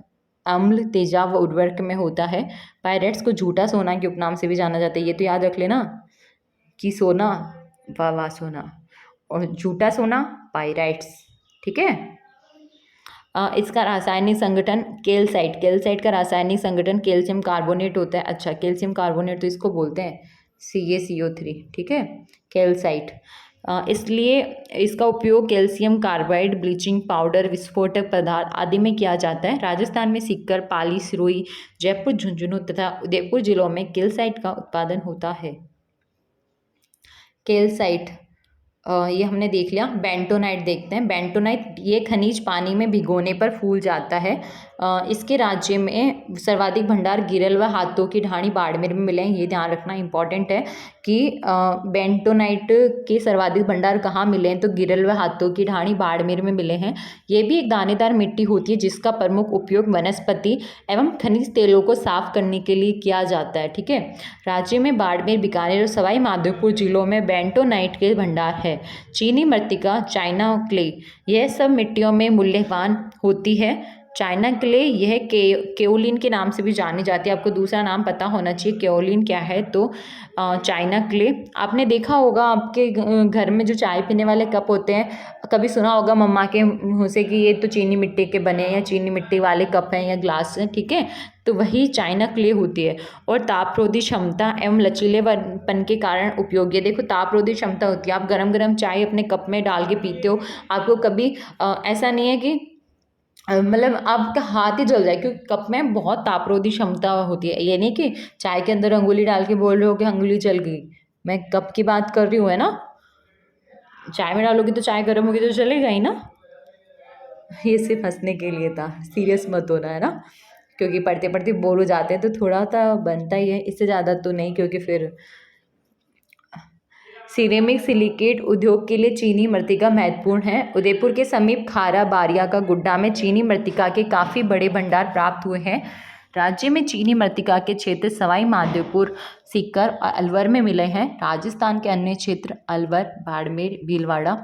अम्ल, तेजाब व उर्वरक में होता है। पायरेट्स को झूठा सोना के उपनाम से भी जाना जाता है, ये तो याद रख लेना कि सोना, वाह वाह सोना, और झूठा सोना पायराइट्स, ठीक है। इसका रासायनिक संगठन कैल्साइट, कैल्साइट का रासायनिक संगठन कैल्शियम कार्बोनेट होता है। अच्छा, कैल्शियम कार्बोनेट तो इसको बोलते हैं CaCO3, ठीक है, कैल्साइट। इसलिए इसका उपयोग कैल्शियम कार्बाइड, ब्लीचिंग पाउडर, विस्फोटक पदार्थ आदि में किया जाता है। राजस्थान में सीकर, पाली, सिरोही, जयपुर, झुंझुनू तथा उदयपुर जिलों में कैल्साइट का उत्पादन होता है। कैल्साइट ये हमने देख लिया। बेंटोनाइट देखते हैं। बेंटोनाइट ये खनिज पानी में भिगोने पर फूल जाता है। इसके राज्य में सर्वाधिक भंडार गिरल व हाथों की ढाणी बाड़मेर में मिले हैं। ये ध्यान रखना इंपॉर्टेंट है कि बेंटोनाइट के सर्वाधिक भंडार कहाँ मिले हैं, तो गिरल व हाथों की ढाणी बाड़मेर में मिले हैं। ये भी एक दानेदार मिट्टी होती है जिसका प्रमुख उपयोग वनस्पति एवं खनिज तेलों को साफ करने के लिए किया जाता है, ठीक है। राज्य में बाड़मेर, बीकानेर और सवाई माधोपुर जिलों में बेंटोनाइट के भंडार है। चीनी मृत्तिका, चाइना क्ले, यह सब मिट्टियों में मूल्यवान होती है। चाइना क्ले यह केओलिन के नाम से भी जानी जाती है। आपको दूसरा नाम पता होना चाहिए केओलिन क्या है, तो चाइना क्ले। आपने देखा होगा आपके घर में जो चाय पीने वाले कप होते हैं, कभी सुना होगा मम्मा के मुँह से कि ये तो चीनी मिट्टी के बने हैं या चीनी मिट्टी वाले कप हैं या ग्लास हैं, ठीक है, तो वही चाइना क्ले होती है। और तापरोधी क्षमता एवं लचीलेपन के कारण उपयोगी है। देखो तापरोधी क्षमता होती है, आप गरम गरम चाय अपने कप में डाल के पीते हो, आपको कभी ऐसा नहीं है कि मतलब आपका हाथ ही जल जाए, क्योंकि कप में बहुत तापरोधी क्षमता होती है। ये नहीं कि चाय के अंदर अंगुली डाल के बोल रहे हो कि अंगुली जल गई, मैं कप की बात कर रही हूँ, है ना। चाय में डालोगी तो चाय गर्म होगी तो चलेगा ही ना। ये सिर्फ हंसने के लिए था, सीरियस मत होना, है ना, क्योंकि पढ़ते पढ़ते बोर हो जाते हैं तो थोड़ा सा बनता ही है, इससे ज़्यादा तो नहीं, क्योंकि फिर सिरेमिक सिलिकेट उद्योग के लिए चीनी मृत्तिका महत्वपूर्ण है। उदयपुर के समीप खारा बारिया का गुड्डा में चीनी मृत्तिका के काफ़ी बड़े भंडार प्राप्त हुए हैं। राज्य में चीनी मृत्तिका के क्षेत्र सवाई माधोपुर, सीकर और अलवर में मिले हैं। राजस्थान के अन्य क्षेत्र अलवर, बाड़मेर, भीलवाड़ा,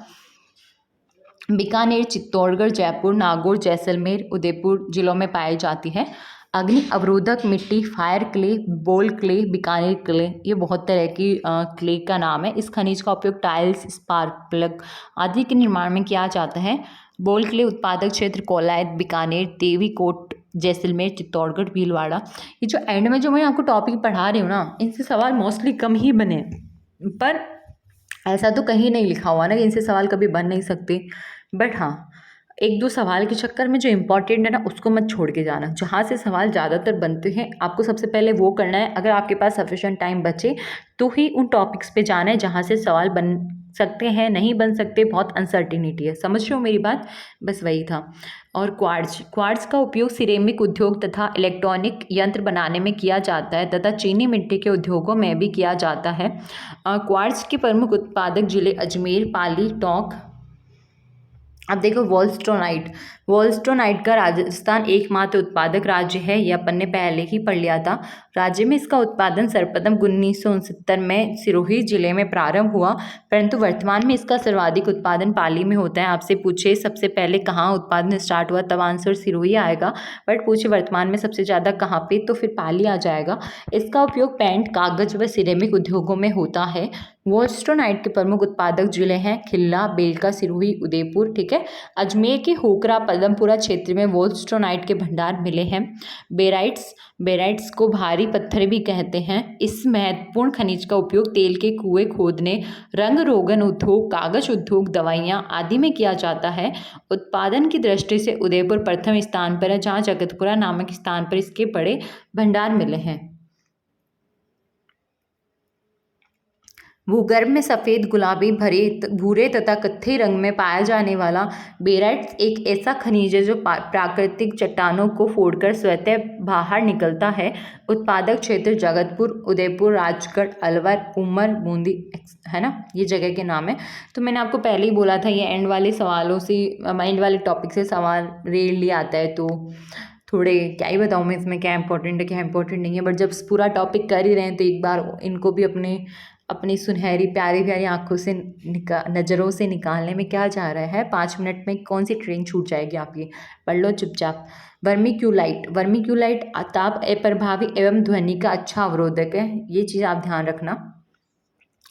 बीकानेर, चित्तौड़गढ़, जयपुर, नागौर, जैसलमेर, उदयपुर जिलों में पाई जाती है। अग्नि अवरोधक मिट्टी, फायर क्ले, बोल क्ले, बीकानेर क्ले, ये बहुत तरह की क्ले का नाम है। इस खनिज का उपयोग टाइल्स, स्पार्क प्लग आदि के निर्माण में किया जाता है। बोल क्ले उत्पादक क्षेत्र कोलायत, बीकानेर, देवीकोट, जैसलमेर, चित्तौड़गढ़, भीलवाड़ा। ये जो एंड में जो मैं आपको टॉपिक पढ़ा रही हूँ ना, इनसे सवाल मोस्टली कम ही बने, पर ऐसा तो कहीं नहीं लिखा हुआ ना कि इनसे सवाल कभी बन नहीं सकते। बट हाँ, एक दो सवाल के चक्कर में जो इम्पोर्टेंट है ना, उसको मत छोड़ के जाना। जहाँ से सवाल ज़्यादातर बनते हैं आपको सबसे पहले वो करना है। अगर आपके पास सफिशिएंट टाइम बचे तो ही उन टॉपिक्स पे जाना है जहाँ से सवाल बन सकते हैं, नहीं बन सकते, बहुत अनसर्टिनिटी है। समझ रहे हो मेरी बात? बस वही था। और क्वार्ट्ज का उपयोग सिरेमिक उद्योग तथा इलेक्ट्रॉनिक यंत्र बनाने में किया जाता है तथा चीनी मिट्टी के उद्योगों में भी किया जाता है। क्वार्ट्ज के प्रमुख उत्पादक जिले अजमेर, पाली, टोंक। अब देखो वॉलस्टोनाइट का राजस्थान एकमात्र उत्पादक राज्य है, यह अपन ने पहले ही पढ़ लिया था। राज्य में इसका उत्पादन सर्वप्रथम 1969 में सिरोही जिले में प्रारंभ हुआ, परंतु वर्तमान में इसका सर्वाधिक उत्पादन पाली में होता है। आपसे पूछे सबसे पहले कहाँ उत्पादन स्टार्ट हुआ, तब आंसर सिरोही आएगा। बट पूछे वर्तमान में सबसे ज़्यादा कहाँ पे, तो फिर पाली आ जाएगा। इसका उपयोग पेंट, कागज व सिरेमिक उद्योगों में होता है। वॉलस्टोनाइट के प्रमुख उत्पादक जिले हैं खिल्ला, बेलका, सिरोही, उदयपुर। ठीक है। अजमेर के होकरा, पदमपुरा क्षेत्र में वॉलस्टोनाइट के भंडार मिले हैं। बेराइट्स को भारी पत्थर भी कहते हैं। इस महत्वपूर्ण खनिज का उपयोग तेल के कुएं खोदने, रंग रोगन उद्योग, कागज उद्योग, दवाइयाँ आदि में किया जाता है। उत्पादन की दृष्टि से उदयपुर प्रथम स्थान पर है, जहाँ जगतपुरा नामक स्थान पर इसके बड़े भंडार मिले हैं। भूगर्भ में सफ़ेद, गुलाबी, भूरे तथा कत्थई रंग में पाया जाने वाला बेराइट्स एक ऐसा खनिज है जो प्राकृतिक चट्टानों को फोड़कर स्वतः बाहर निकलता है। उत्पादक क्षेत्र जगतपुर, उदयपुर, राजगढ़, अलवर, उमर, बूंदी, है ना, ये जगह के नाम है। तो मैंने आपको पहले ही बोला था ये एंड वाले सवालों से, एंड वाले टॉपिक से सवाल रेयरली आता है, तो थोड़े क्या ही बताऊँ मैं इसमें क्या इंपॉर्टेंट है क्या इंपॉर्टेंट नहीं है। बट जब पूरा टॉपिक कर ही रहे हैं तो एक बार इनको भी अपनी सुनहरी प्यारी प्यारी आंखों से नज़रों से निकालने में क्या जा रहा है। 5 मिनट में कौन सी ट्रेन छूट जाएगी, आप ये पढ़ लो चुपचाप। वर्मिक्यूलाइट ताप अप्रभावी एवं ध्वनि का अच्छा अवरोधक है, ये चीज़ आप ध्यान रखना।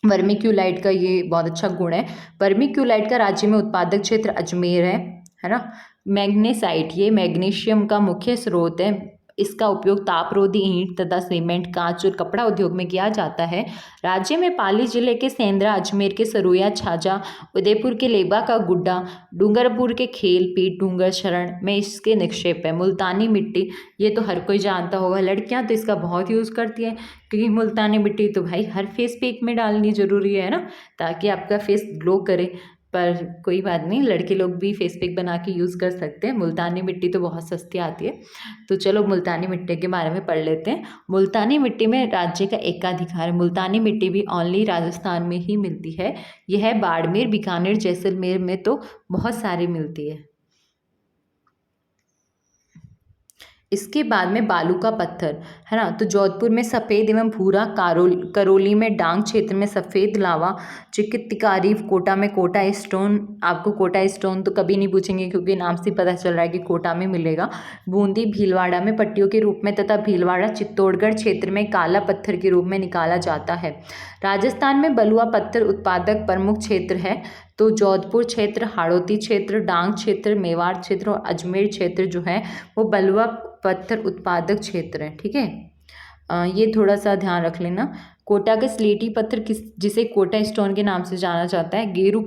वर्मिक्यूलाइट का ये बहुत अच्छा गुण है। वर्मिक्यूलाइट का राज्य में उत्पादक क्षेत्र अजमेर है ना। मैग्नेसाइट, ये मैग्नीशियम का मुख्य स्रोत है। इसका उपयोग तापरोधी ईंट तथा सीमेंट, कांच और कपड़ा उद्योग में किया जाता है। राज्य में पाली जिले के सेंद्रा, अजमेर के सरोया, छाजा, उदयपुर के लेबा का गुड्डा, डूंगरपुर के खेल पीट, डूंगर शरण में इसके निक्षेप है। मुल्तानी मिट्टी, ये तो हर कोई जानता होगा, लड़कियां तो इसका बहुत यूज़ करती हैं, क्योंकि मुल्तानी मिट्टी तो भाई हर फेस पे एक में डालनी ज़रूरी है ना, ताकि आपका फेस ग्लो करे। पर कोई बात नहीं, लड़के लोग भी फेस पैक बना के यूज़ कर सकते हैं। मुल्तानी मिट्टी तो बहुत सस्ती आती है। तो चलो मुल्तानी मिट्टी के बारे में पढ़ लेते हैं। मुल्तानी मिट्टी में राज्य का एकाधिकार है। मुल्तानी मिट्टी भी ओनली राजस्थान में ही मिलती है। यह बाड़मेर, बीकानेर, जैसलमेर में तो बहुत सारी मिलती है। इसके बाद में बालू का पत्थर, है ना। तो जोधपुर में सफ़ेद एवं भूरा, करौली में डांग क्षेत्र में सफ़ेद लावा, चिकित्तिकारी, कोटा में कोटा स्टोन। आपको कोटा स्टोन तो कभी नहीं पूछेंगे क्योंकि नाम से पता चल रहा है कि कोटा में मिलेगा। बूंदी भीलवाड़ा में पट्टियों के रूप में तथा भीलवाड़ा चित्तौड़गढ़ क्षेत्र में काला पत्थर के रूप में निकाला जाता है। राजस्थान में बलुआ पत्थर उत्पादक प्रमुख क्षेत्र है। तो जोधपुर क्षेत्र, हाड़ौती क्षेत्र, डांग क्षेत्र, मेवाड़ क्षेत्र और अजमेर क्षेत्र जो है वो बलुआ पत्थर उत्पादक क्षेत्र है। ठीक है, ये थोड़ा सा ध्यान रख लेना। कोटा का स्लेटी पत्थर जिसे कोटा स्टोन के नाम से जाना जाता है। गेरू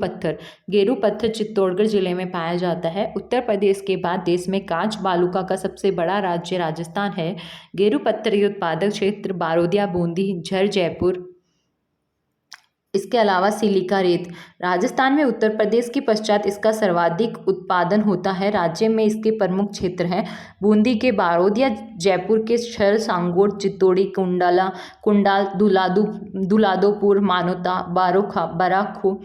पत्थर चित्तौड़गढ़ जिले में पाया जाता है। उत्तर प्रदेश के बाद देश में कांच बालूका का सबसे बड़ा राज्य राजस्थान है। गेरू पत्थर के उत्पादक क्षेत्र बारोदिया, बूंदी, झर, जयपुर। इसके अलावा सिलिका रेत, राजस्थान में उत्तर प्रदेश के पश्चात इसका सर्वाधिक उत्पादन होता है। राज्य में इसके प्रमुख क्षेत्र हैं बूंदी के बारोदिया, जयपुर के छर, सांगोर, चित्तौड़ी, कुंडाल, दुलादोपुर, मानोता, बराखू,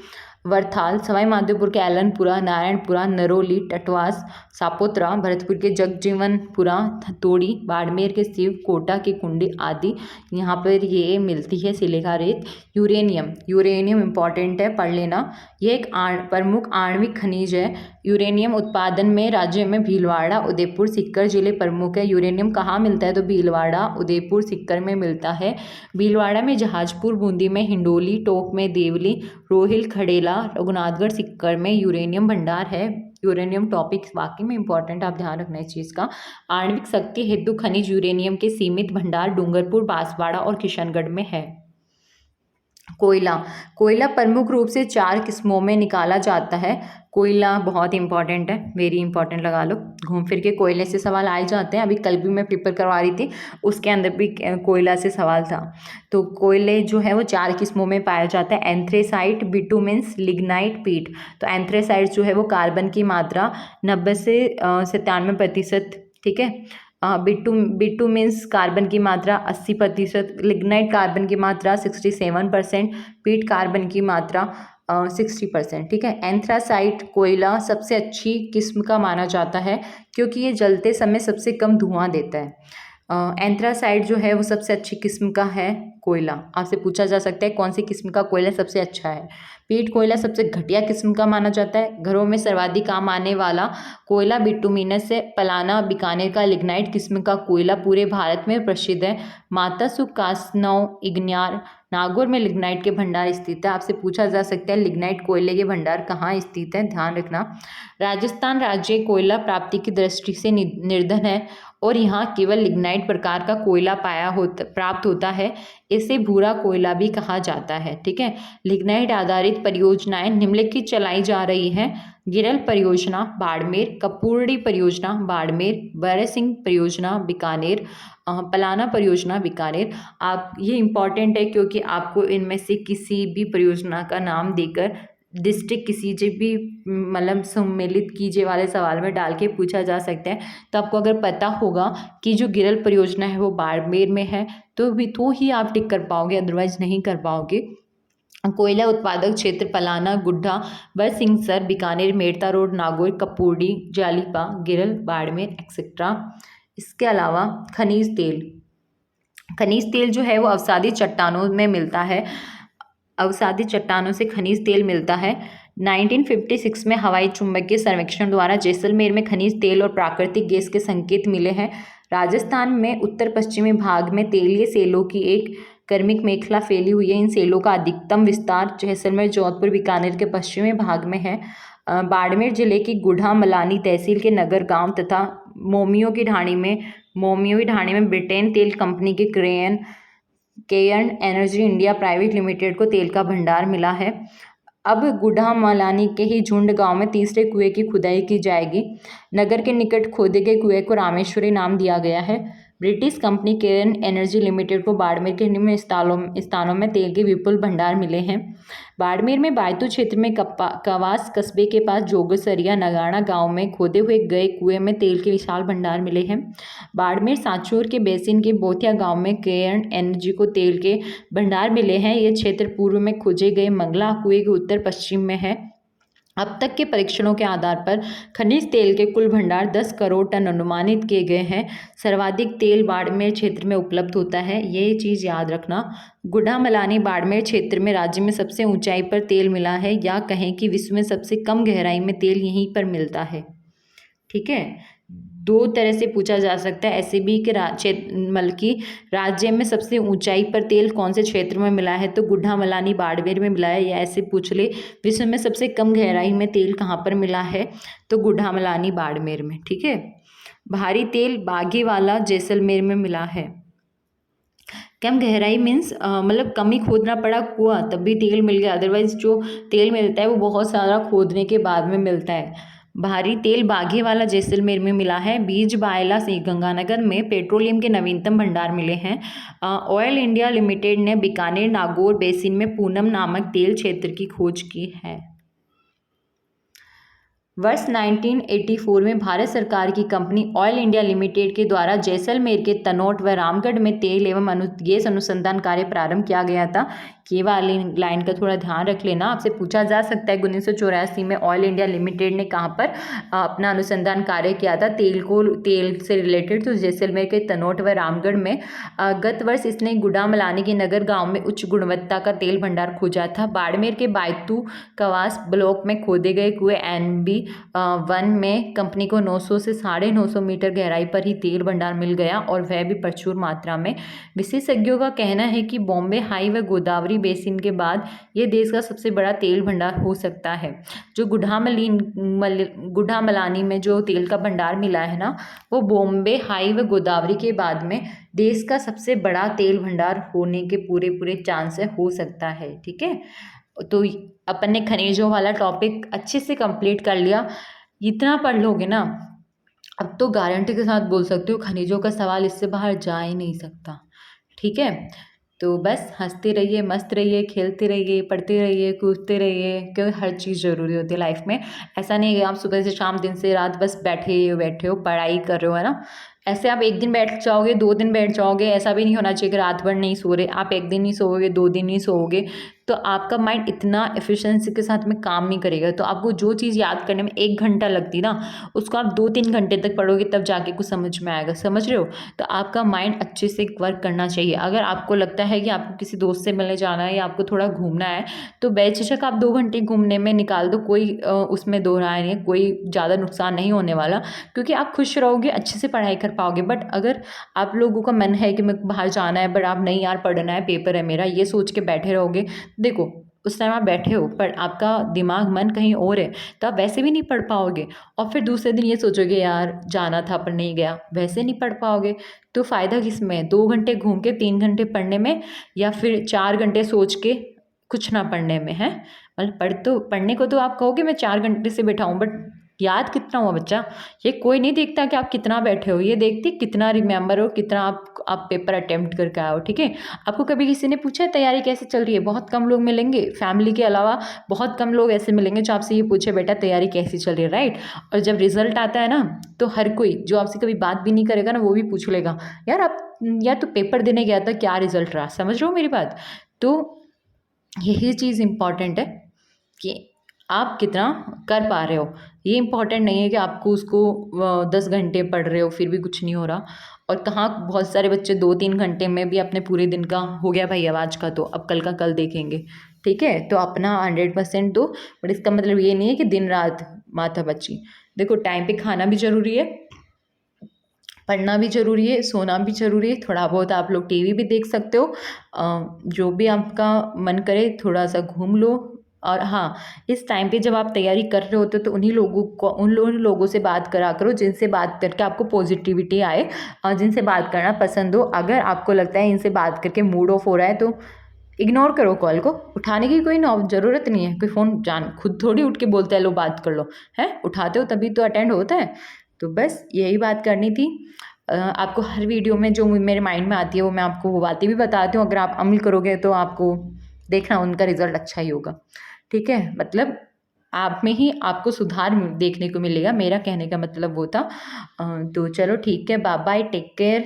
वरथाल, सवाई माधोपुर के एलनपुरा, नारायणपुरा, नरोली, टटवास, सापोतरा, भरतपुर के जगजीवनपुरा, थतोड़ी, बाड़मेर के शिव, कोटा की कुंडी आदि यहाँ पर ये मिलती है सिलिका रेत। यूरेनियम इंपॉर्टेंट है, पढ़ लेना। ये एक प्रमुख आणविक खनिज है। यूरेनियम उत्पादन में राज्य में भीलवाड़ा, उदयपुर, सीकर जिले प्रमुख है। यूरेनियम कहाँ मिलता है? तो भीलवाड़ा, उदयपुर, सीकर में मिलता है। भीलवाड़ा में जहाजपुर, बूंदी में हिंडोली, टोंक में देवली, रोहिल, खड़ेला, रघुनाथगढ़, सीकर में यूरेनियम भंडार है। यूरेनियम टॉपिक वाकई में इंपॉर्टेंट, आप ध्यान रखना इस चीज़ का। आणविक शक्ति हेतु खनिज यूरेनियम के सीमित भंडार डूंगरपुर, बांसवाड़ा और किशनगढ़ में है। कोयला प्रमुख रूप से 4 किस्मों में निकाला जाता है। कोयला बहुत इंपॉर्टेंट है, वेरी इंपॉर्टेंट लगा लो। घूम फिर के कोयले से सवाल आ ही जाते हैं। अभी कल भी मैं पेपर करवा रही थी, उसके अंदर भी कोयला से सवाल था। तो कोयले जो है वो 4 किस्मों में पाया जाता है, एंथ्रेसाइट, बिटुमेंस, लिग्नाइट, पीट। तो एंथ्रेसाइट जो है वो कार्बन की मात्रा 90 से 97%, ठीक है। बिटुमेंस कार्बन की मात्रा 80%, लिग्नाइट कार्बन की मात्रा 67%, पीट कार्बन की मात्रा 60%, ठीक है। एंथ्रासाइट कोयला सबसे अच्छी किस्म का माना जाता है क्योंकि ये जलते समय सबसे कम धुआं देता है। एंथ्रासाइट जो है वो सबसे अच्छी किस्म का है कोयला। आपसे पूछा जा सकता है कौन सी किस्म का कोयला सबसे अच्छा है। पीट कोयला सबसे घटिया किस्म का माना जाता है। घरों में सर्वाधिक काम आने वाला कोयला बिटुमिनस है। पलाना, बीकानेर का लिग्नाइट किस्म का कोयला पूरे भारत में प्रसिद्ध है। मातासु, कासनौ, इग्नियार, नागौर में लिग्नाइट के भंडार स्थित है। आपसे पूछा जा सकता है लिग्नाइट कोयले के भंडार कहाँ स्थित है, ध्यान रखना। राजस्थान राज्य कोयला प्राप्ति की दृष्टि से निर्धन है और यहाँ केवल लिग्नाइट प्रकार का कोयला प्राप्त होता है। इसे भूरा कोयला भी कहा जाता है, ठीक है। लिग्नाइट आधारित परियोजनाएं निम्नलिखित चलाई जा रही हैं। गिरल परियोजना बाड़मेर, कपूर्ड़ी परियोजना बाड़मेर, बैरसिंह परियोजना बीकानेर, पलाना परियोजना बीकानेर। आप ये इम्पॉर्टेंट है क्योंकि आपको इनमें से किसी भी परियोजना का नाम देकर डिस्ट्रिक्ट किसी भी मतलब सम्मिलित कीजिए वाले सवाल में डाल के पूछा जा सकता है। तो आपको अगर पता होगा कि जो गिरल परियोजना है वो बाड़मेर में है तो ही आप टिक कर पाओगे, अदरवाइज नहीं कर पाओगे। कोयला उत्पादक क्षेत्र पलाना, गुड्डा, बरसिंहसर, बीकानेर, मेड़ता रोड, नागौर, कपूर्ड़ी, जालिपा, गिरल, बाड़मेर एक्सेट्रा। इसके अलावा खनिज तेल जो है वो अवसादी चट्टानों में मिलता है। अवसादी चट्टानों से खनिज तेल मिलता है। 1956 में हवाई चुंबकीय सर्वेक्षण द्वारा जैसलमेर में खनिज तेल और प्राकृतिक गैस के संकेत मिले हैं। राजस्थान में उत्तर पश्चिमी भाग में तेलीय सेलों की एक क्रमिक मेखला फैली हुई है। इन सेलों का अधिकतम विस्तार जैसलमेर, जोधपुर, बीकानेर के पश्चिमी भाग में है। बाड़मेर जिले की गुढ़ा मलानी तहसील के नगर गांव तथा मोमियों की ढाणी में ब्रिटेन तेल कंपनी के Cairn energy India private limited को तेल का भंडार मिला है। अब गुढ़ा मलानी के ही झुंड गांव में तीसरे कुएं की खुदाई की जाएगी। नगर के निकट खोदे गए कुएं को रामेश्वरी नाम दिया गया है। British company Cairn energy limited को बाड़मेर के निम्न स्थानों में तेल के विपुल भंडार मिले हैं। बाड़मेर में बायतू क्षेत्र में कवास कस्बे के पास जोगसरिया नगाड़ा गांव में खोदे हुए गए कुएं में तेल के विशाल भंडार मिले हैं। बाड़मेर सांचौर के बेसिन के बोथिया गांव में केयर्न एनर्जी को तेल के भंडार मिले हैं। यह क्षेत्र पूर्व में खोजे गए मंगला कुएं के उत्तर पश्चिम में है। अब तक के परीक्षणों के आधार पर खनिज तेल के कुल भंडार 10 करोड़ टन अनुमानित किए गए हैं। सर्वाधिक तेल बाड़मेर क्षेत्र में उपलब्ध होता है, ये चीज़ याद रखना। गुढ़ा मलानी बाड़मेर क्षेत्र में राज्य में सबसे ऊंचाई पर तेल मिला है, या कहें कि विश्व में सबसे कम गहराई में तेल यहीं पर मिलता है, ठीक है। 2 तरह से पूछा जा सकता है एसईबी के राज्य में सबसे ऊंचाई पर तेल कौन से क्षेत्र में मिला है, तो गुढ़ा मलानी बाड़मेर में मिला है। या ऐसे पूछ ले विश्व में सबसे कम गहराई में तेल कहाँ पर मिला है, तो गुढ़ा मलानी बाड़मेर में, ठीक है। भारी तेल बाघीवाला जैसलमेर में मिला है। कम गहराई मीन्स मतलब कम ही खोदना पड़ा कुआं तब भी तेल मिल गया, अदरवाइज जो तेल मिलता है वो बहुत सारा खोदने के बाद में मिलता है। भारी तेल बाघीवाला जैसलमेर में मिला है। बीज बायला से गंगानगर में पेट्रोलियम के नवीनतम भंडार मिले हैं। ऑयल इंडिया लिमिटेड ने बीकानेर नागौर बेसिन में पूनम नामक तेल क्षेत्र की खोज की है। वर्ष 1984 में भारत सरकार की कंपनी ऑयल इंडिया लिमिटेड के द्वारा जैसलमेर के तनोट व रामगढ़ में तेल एवं गैस अनुसंधान कार्य प्रारंभ किया गया था। ये वाली लाइन का थोड़ा ध्यान रख लेना, आपसे पूछा जा सकता है 1984 में ऑयल इंडिया लिमिटेड ने कहाँ पर अपना अनुसंधान कार्य किया था तेल से रिलेटेड, तो जैसलमेर के तनोट व रामगढ़ में। गत वर्ष इसने गुडामलानी के नगर गाँव में उच्च गुणवत्ता का तेल भंडार खोजा था। बाड़मेर के बायतू कवास ब्लॉक में खोदे गए कुएं NB 1 में कंपनी को 900 से 950 मीटर गहराई पर ही तेल भंडार मिल गया, और वह भी प्रचुर मात्रा में। विशेषज्ञों का कहना है कि बॉम्बे हाई व गोदावरी बेसिन के बाद ये देश का सबसे बड़ा तेल भंडार हो सकता है। जो गुढ़ामलानी में जो तेल का भंडार मिला है ना, वो बॉम्बे हाई व गोदावरी के बाद में देश का सबसे बड़ा तेल भंडार होने के पूरे चांस हो सकता है। ठीक है, तो अपन ने खनिजों वाला टॉपिक अच्छे से कंप्लीट कर लिया। इतना पढ़ लोगे ना, अब तो गारंटी के साथ बोल सकते हो खनिजों का सवाल इससे बाहर जा ही नहीं सकता। ठीक है, तो बस हंसते रहिए, मस्त रहिए, खेलते रहिए, पढ़ते रहिए, कूदते रहिए, क्योंकि हर चीज़ ज़रूरी होती है लाइफ में। ऐसा नहीं है कि आप सुबह से शाम, दिन से रात बस बैठे हो पढ़ाई कर रहे हो, है ना। ऐसे आप एक दिन बैठ जाओगे, 2 दिन बैठ जाओगे, ऐसा भी नहीं होना चाहिए कि रात भर नहीं सो रहे। आप एक दिन नहीं सोओगे, 2 दिन नहीं सोओगे, तो आपका माइंड इतना एफिशिएंसी के साथ में काम नहीं करेगा। तो आपको जो चीज़ याद करने में 1 घंटा लगती ना, उसको आप 2-3 घंटे तक पढ़ोगे, तब जाके कुछ समझ में आएगा। समझ रहे हो? तो आपका माइंड अच्छे से वर्क करना चाहिए। अगर आपको लगता है कि आपको किसी दोस्त से मिलने जाना है या आपको थोड़ा घूमना है, तो बेझिझक आप 2 घंटे घूमने में निकाल दो। कोई उसमें दो राय नहीं है, कोई ज़्यादा नुकसान नहीं होने वाला, क्योंकि आप खुश रहोगे, अच्छे से पढ़ाई कर पाओगे। बट अगर आप लोगों का मन है कि मैं बाहर जाना है, बट आप नहीं यार पढ़ना है, पेपर है मेरा, ये सोच के बैठे रहोगे, देखो उस टाइम आप बैठे हो पर आपका दिमाग मन कहीं और है, तो आप वैसे भी नहीं पढ़ पाओगे। और फिर दूसरे दिन ये सोचोगे यार जाना था पर नहीं गया, वैसे नहीं पढ़ पाओगे। तो फ़ायदा किस में है? 2 घंटे घूम के 3 घंटे पढ़ने में, या फिर 4 घंटे सोच के कुछ ना पढ़ने में है। मतलब पढ़ने को तो आप कहोगे मैं 4 घंटे से बैठा हूँ, बट याद कितना हुआ बच्चा? ये कोई नहीं देखता कि आप कितना बैठे हो, ये देखते कितना रिमेंबर हो, कितना आप पेपर अटेम्प्ट करके आए हो। ठीक है, आपको कभी किसी ने पूछा है तैयारी कैसे चल रही है? बहुत कम लोग मिलेंगे, फैमिली के अलावा बहुत कम लोग ऐसे मिलेंगे जो आपसे ये पूछे बेटा तैयारी कैसी चल रही है, राइट। और जब रिजल्ट आता है ना, तो हर कोई जो आपसे कभी बात भी नहीं करेगा ना, वो भी पूछ लेगा यार आप, यार तो पेपर देने गया था, क्या रिजल्ट रहा? समझ रहे हो मेरी बात? तो यही चीज़ इम्पॉर्टेंट है कि आप कितना कर पा रहे हो। ये इम्पॉर्टेंट नहीं है कि आपको उसको 10 घंटे पढ़ रहे हो फिर भी कुछ नहीं हो रहा। और कहाँ बहुत सारे बच्चे 2-3 घंटे में भी अपने पूरे दिन का हो गया भाई आज का, तो अब कल का कल देखेंगे। ठीक है, तो अपना 100% दो, बट इसका मतलब ये नहीं है कि दिन रात माथा पच्ची। देखो टाइम पे खाना भी ज़रूरी है, पढ़ना भी ज़रूरी है, सोना भी ज़रूरी है। थोड़ा बहुत आप लोग टीवी भी देख सकते हो, जो भी आपका मन करे थोड़ा सा घूम लो। और हाँ, इस टाइम पे जब आप तैयारी कर रहे होते हो तो उन लोगों से बात करा करो जिनसे बात करके आपको पॉजिटिविटी आए, और जिनसे बात करना पसंद हो। अगर आपको लगता है इनसे बात करके मूड ऑफ हो रहा है, तो इग्नोर करो कॉल को, उठाने की कोई ना ज़रूरत नहीं है। कोई फ़ोन खुद थोड़ी उठ के बोलता है लो बात कर लो, है उठाते हो तभी तो अटेंड होता है। तो बस यही बात करनी थी। आपको हर वीडियो में जो मेरे माइंड में आती है वो मैं आपको वो बातें भी बताती हूँ। अगर आप अमल करोगे तो आपको देखना उनका रिजल्ट अच्छा ही होगा। ठीक है, मतलब आप में ही आपको सुधार देखने को मिलेगा, मेरा कहने का मतलब वो था। तो चलो ठीक है, बाय बाय, टेक केयर।